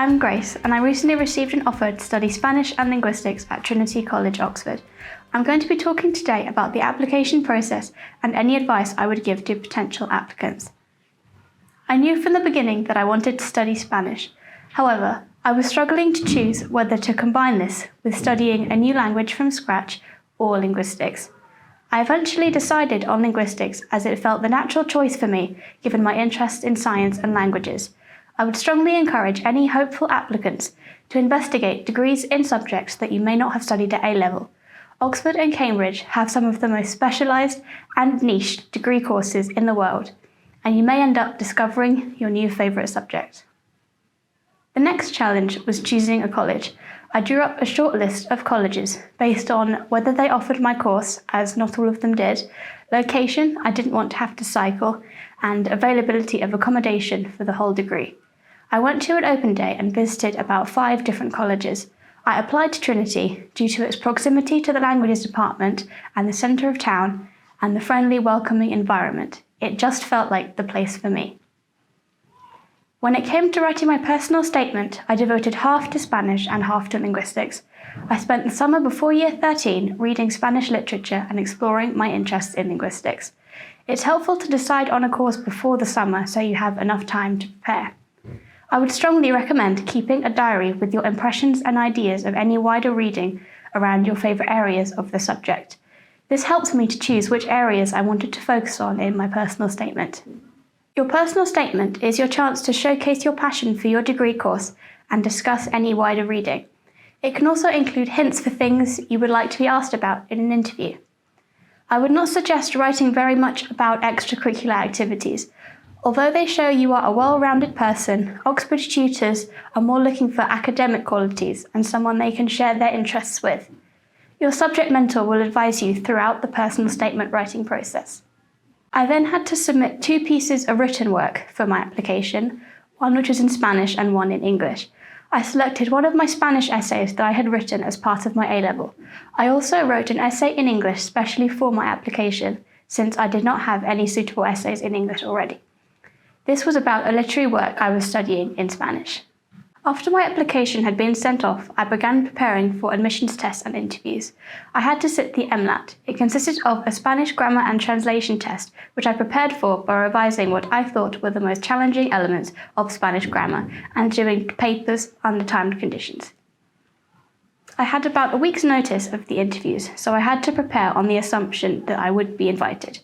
I'm Grace, and I recently received an offer to study Spanish and linguistics at Trinity College, Oxford. I'm going to be talking today about the application process and any advice I would give to potential applicants. I knew from the beginning that I wanted to study Spanish. However, I was struggling to choose whether to combine this with studying a new language from scratch or linguistics. I eventually decided on linguistics as it felt the natural choice for me, given my interest in science and languages. I would strongly encourage any hopeful applicants to investigate degrees in subjects that you may not have studied at A-level. Oxford and Cambridge have some of the most specialised and niche degree courses in the world, and you may end up discovering your new favourite subject. The next challenge was choosing a college. I drew up a short list of colleges based on whether they offered my course, as not all of them did, location, I didn't want to have to cycle, and availability of accommodation for the whole degree. I went to an open day and visited about 5 different colleges. I applied to Trinity due to its proximity to the languages department and the centre of town and the friendly, welcoming environment. It just felt like the place for me. When it came to writing my personal statement, I devoted half to Spanish and half to linguistics. I spent the summer before year 13 reading Spanish literature and exploring my interests in linguistics. It's helpful to decide on a course before the summer so you have enough time to prepare. I would strongly recommend keeping a diary with your impressions and ideas of any wider reading around your favourite areas of the subject. This helps me to choose which areas I wanted to focus on in my personal statement. Your personal statement is your chance to showcase your passion for your degree course and discuss any wider reading. It can also include hints for things you would like to be asked about in an interview. I would not suggest writing very much about extracurricular activities. Although they show you are a well-rounded person, Oxbridge tutors are more looking for academic qualities and someone they can share their interests with. Your subject mentor will advise you throughout the personal statement writing process. I then had to submit 2 pieces of written work for my application, one which was in Spanish and one in English. I selected one of my Spanish essays that I had written as part of my A-level. I also wrote an essay in English specially for my application, since I did not have any suitable essays in English already. This was about a literary work I was studying in Spanish. After my application had been sent off, I began preparing for admissions tests and interviews. I had to sit the MLAT. It consisted of a Spanish grammar and translation test, which I prepared for by revising what I thought were the most challenging elements of Spanish grammar and doing papers under timed conditions. I had about a week's notice of the interviews, so I had to prepare on the assumption that I would be invited.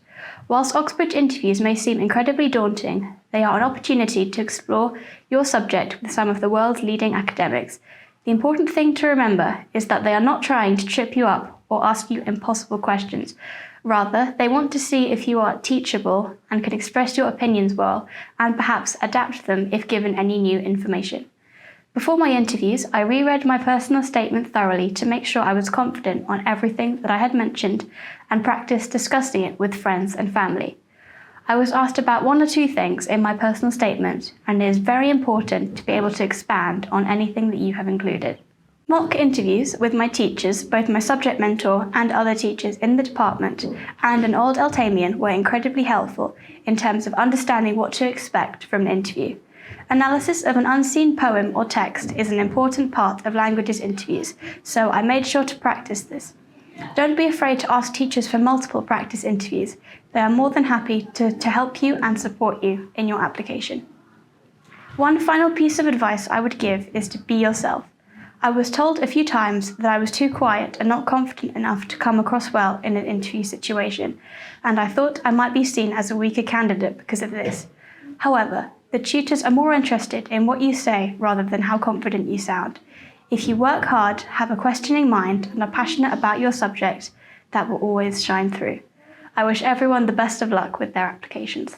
Whilst Oxbridge interviews may seem incredibly daunting, they are an opportunity to explore your subject with some of the world's leading academics. The important thing to remember is that they are not trying to trip you up or ask you impossible questions. Rather, they want to see if you are teachable and can express your opinions well and perhaps adapt them if given any new information. Before my interviews, I reread my personal statement thoroughly to make sure I was confident on everything that I had mentioned and practiced discussing it with friends and family. I was asked about 1 or 2 things in my personal statement, and it is very important to be able to expand on anything that you have included. Mock interviews with my teachers, both my subject mentor and other teachers in the department, and an old Eltamian were incredibly helpful in terms of understanding what to expect from an interview. Analysis of an unseen poem or text is an important part of languages interviews, so I made sure to practice this. Don't be afraid to ask teachers for multiple practice interviews. They are more than happy to help you and support you in your application. One final piece of advice I would give is to be yourself. I was told a few times that I was too quiet and not confident enough to come across well in an interview situation, and I thought I might be seen as a weaker candidate because of this. However, the tutors are more interested in what you say rather than how confident you sound. If you work hard, have a questioning mind, and are passionate about your subject, that will always shine through. I wish everyone the best of luck with their applications.